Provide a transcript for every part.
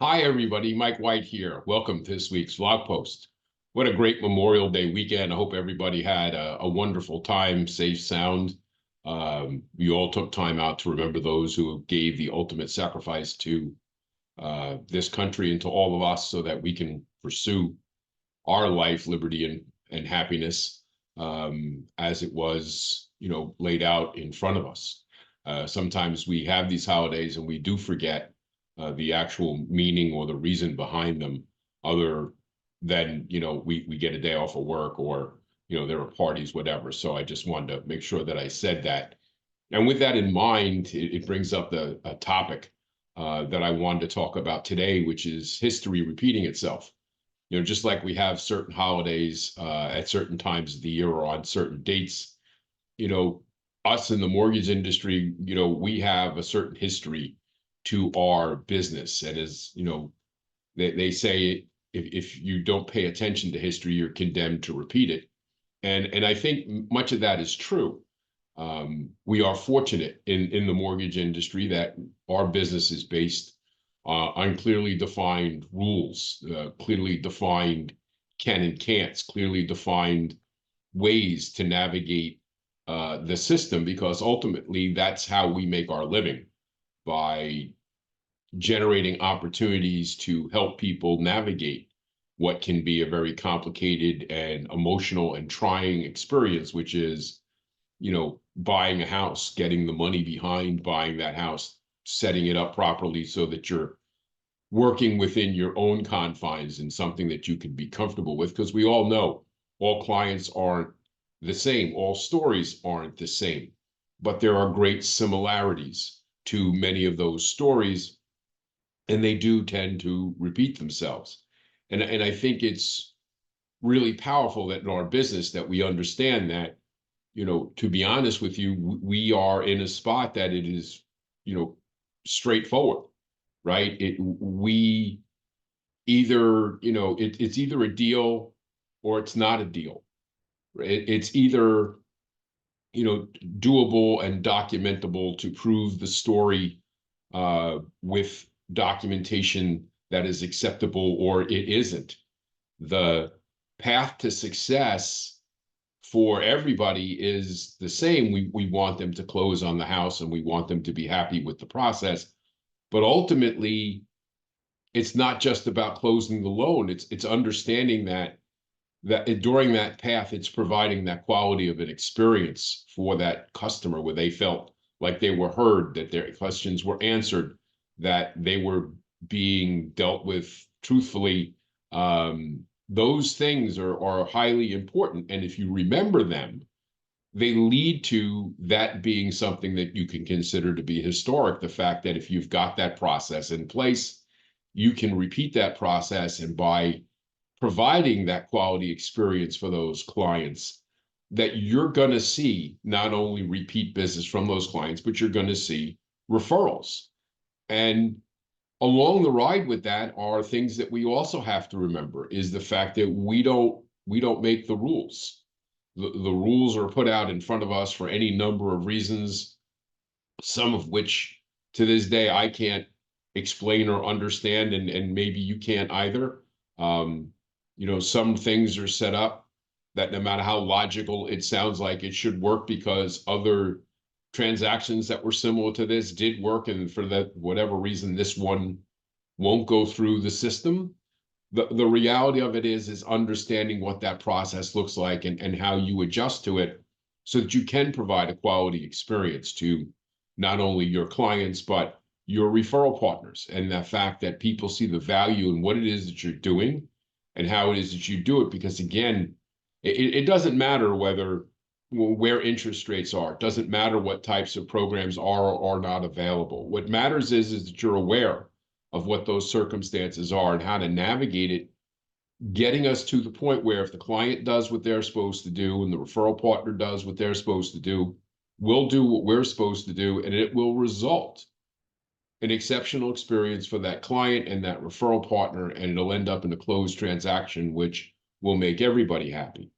Hi, everybody. Mike White here. Welcome to this week's vlog post. What a great Memorial Day weekend. I hope everybody had a wonderful time, safe, sound. You all took time out to remember those who gave the ultimate sacrifice to this country and to all of us so that we can pursue our life, liberty, and happiness as it was, laid out in front of us. Sometimes we have these holidays and we do forget the actual meaning or the reason behind them, other than, we get a day off of work or, there are parties, whatever. So I just wanted to make sure that I said that. And with that in mind, it brings up a topic that I wanted to talk about today, which is history repeating itself. Just like we have certain holidays at certain times of the year or on certain dates, us in the mortgage industry, we have a certain history to our business. And as they say, if you don't pay attention to history, you're condemned to repeat it. And I think much of that is true. We are fortunate in the mortgage industry that our business is based on clearly defined rules, clearly defined can and can'ts, clearly defined ways to navigate the system, because ultimately that's how we make our living, by generating opportunities to help people navigate what can be a very complicated and emotional and trying experience, which is, buying a house, getting the money behind buying that house, setting it up properly so that you're working within your own confines and something that you can be comfortable with. Because we all know all clients aren't the same, all stories aren't the same, but there are great similarities to many of those stories, and they do tend to repeat themselves. And I think it's really powerful that in our business that we understand that, to be honest with you, we are in a spot that it is, straightforward, right? We either, it's either a deal or it's not a deal. It's either, doable and documentable to prove the story with documentation that is acceptable, or it isn't. The path to success for everybody is the same. We want them to close on the house and we want them to be happy with the process. But ultimately, it's not just about closing the loan. It's understanding that during that path, it's providing that quality of an experience for that customer where they felt like they were heard, that their questions were answered, that they were being dealt with truthfully. Those things are highly important. And if you remember them, they lead to that being something that you can consider to be historic. The fact that if you've got that process in place, you can repeat that process. And by providing that quality experience for those clients, that you're going to see not only repeat business from those clients, but you're going to see referrals. And along the ride with that are things that we also have to remember, is the fact that we don't make the rules. The rules are put out in front of us for any number of reasons, some of which to this day I can't explain or understand, and maybe you can't either. Some things are set up that no matter how logical it sounds like it should work, because other transactions that were similar to this did work, and for that whatever reason this one won't go through the system. The reality of it is understanding what that process looks like and how you adjust to it so that you can provide a quality experience to not only your clients but your referral partners, and the fact that people see the value in what it is that you're doing and how it is that you do it. Because again, it doesn't matter where interest rates are. It doesn't matter what types of programs are or are not available. What matters is that you're aware of what those circumstances are and how to navigate it, getting us to the point where if the client does what they're supposed to do and the referral partner does what they're supposed to do, we'll do what we're supposed to do, and it will result in exceptional experience for that client and that referral partner, and it'll end up in a closed transaction, which will make everybody happy.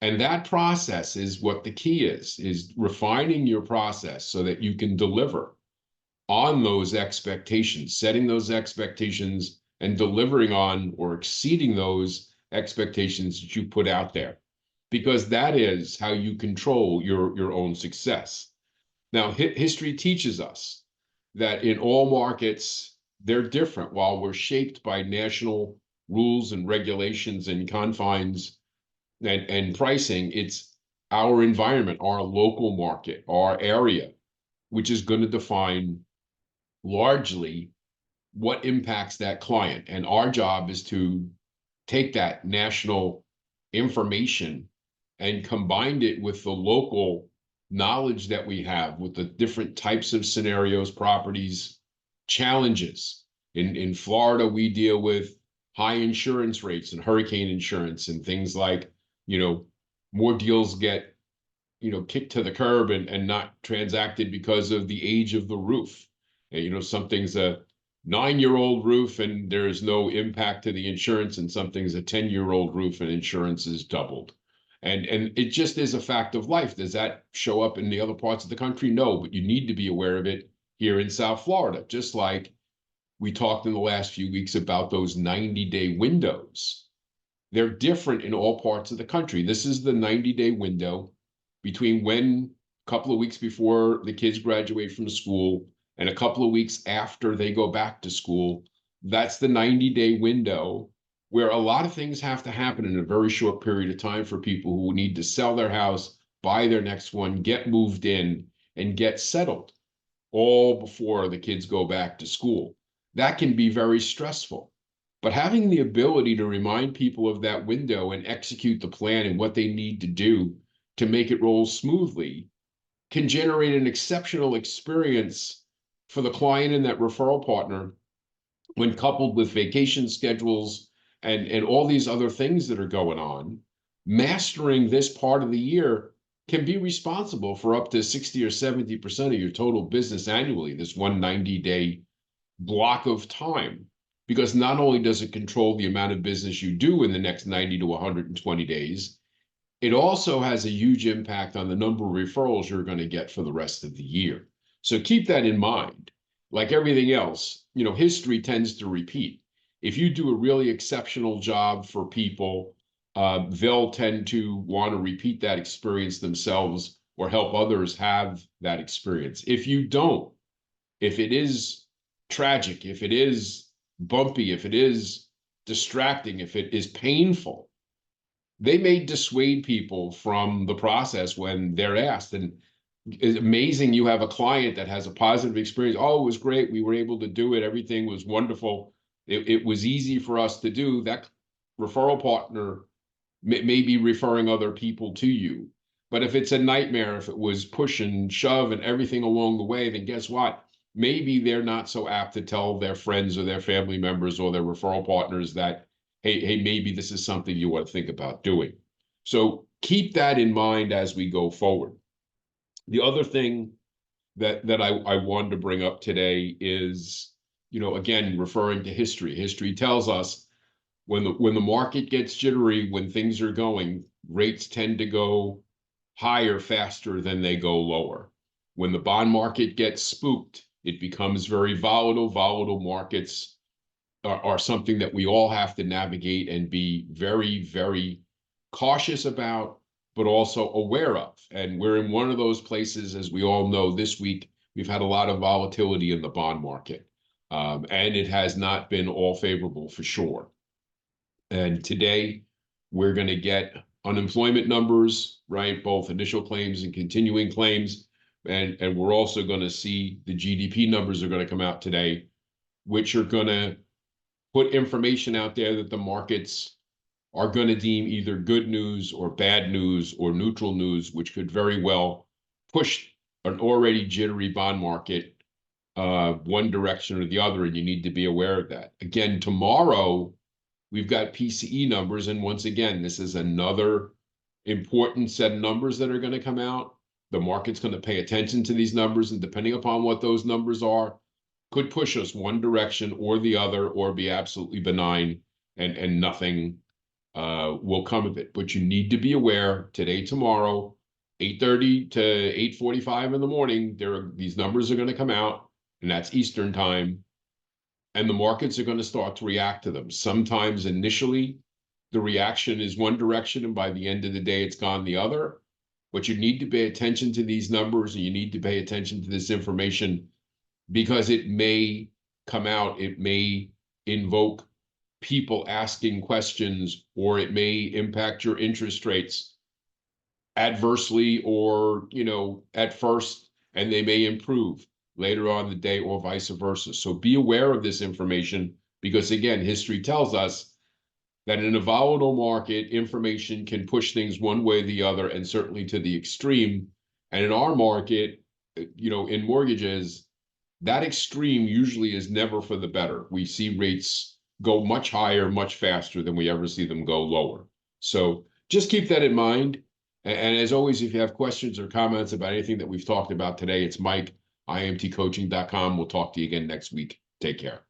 And that process is what the key is refining your process so that you can deliver on those expectations, setting those expectations and delivering on or exceeding those expectations that you put out there, because that is how you control your own success. Now, history teaches us that in all markets, they're different. While we're shaped by national rules and regulations and confines and pricing, it's our environment, our local market, our area, which is going to define largely what impacts that client. And our job is to take that national information and combine it with the local knowledge that we have, with the different types of scenarios, properties, challenges. In Florida, we deal with high insurance rates and hurricane insurance and things like, more deals get, kicked to the curb and not transacted because of the age of the roof. And, something's a 9-year-old roof and there is no impact to the insurance, and something's a 10-year-old roof and insurance is doubled. And it just is a fact of life. Does that show up in the other parts of the country? No, but you need to be aware of it here in South Florida, just like we talked in the last few weeks about those 90-day windows. They're different in all parts of the country. This is the 90-day window between when a couple of weeks before the kids graduate from school and a couple of weeks after they go back to school. That's the 90-day window where a lot of things have to happen in a very short period of time for people who need to sell their house, buy their next one, get moved in, and get settled, all before the kids go back to school. That can be very stressful. But having the ability to remind people of that window and execute the plan and what they need to do to make it roll smoothly can generate an exceptional experience for the client and that referral partner, when coupled with vacation schedules and all these other things that are going on. Mastering this part of the year can be responsible for up to 60 or 70% of your total business annually, this 190-day block of time, because not only does it control the amount of business you do in the next 90 to 120 days, it also has a huge impact on the number of referrals you're going to get for the rest of the year. So keep that in mind. Like everything else, history tends to repeat. If you do a really exceptional job for people, they'll tend to want to repeat that experience themselves or help others have that experience. If you don't, if it is tragic, if it is bumpy, if it is distracting, if it is painful, they may dissuade people from the process when they're asked. And it's amazing, you have a client that has a positive experience. Oh, it was great. We were able to do it. Everything was wonderful. It was easy for us to do. That referral partner may be referring other people to you. But if it's a nightmare, if it was push and shove and everything along the way, then guess what? Maybe they're not so apt to tell their friends or their family members or their referral partners that, hey, maybe this is something you want to think about doing. So keep that in mind as we go forward. The other thing that I wanted to bring up today is, again, referring to history. History tells us when the market gets jittery, when things are going, rates tend to go higher faster than they go lower. When the bond market gets spooked, it becomes very volatile. Volatile markets are something that we all have to navigate and be very, very cautious about, but also aware of. And we're in one of those places, as we all know. This week, we've had a lot of volatility in the bond market, and it has not been all favorable for sure. And today, we're going to get unemployment numbers, right? Both initial claims and continuing claims. And we're also going to see the GDP numbers are going to come out today, which are going to put information out there that the markets are going to deem either good news or bad news or neutral news, which could very well push an already jittery bond market one direction or the other, and you need to be aware of that. Again, tomorrow, we've got PCE numbers, and once again, this is another important set of numbers that are going to come out. The market's going to pay attention to these numbers, and depending upon what those numbers are, could push us one direction or the other, or be absolutely benign and nothing will come of it. But you need to be aware today, tomorrow, 8:30 to 8:45 in the morning, these numbers are going to come out. and that's Eastern time. And the markets are going to start to react to them. Sometimes initially, the reaction is one direction, and by the end of the day, it's gone the other. But you need to pay attention to these numbers, and you need to pay attention to this information, because it may come out, it may invoke people asking questions, or it may impact your interest rates adversely, or, at first, and they may improve later on in the day, or vice versa. So be aware of this information, because again, history tells us that in a volatile market, information can push things one way or the other, and certainly to the extreme. And in our market, in mortgages, that extreme usually is never for the better. We see rates go much higher, much faster than we ever see them go lower. So just keep that in mind. And as always, if you have questions or comments about anything that we've talked about today, it's Mike, imtcoaching.com. We'll talk to you again next week. Take care.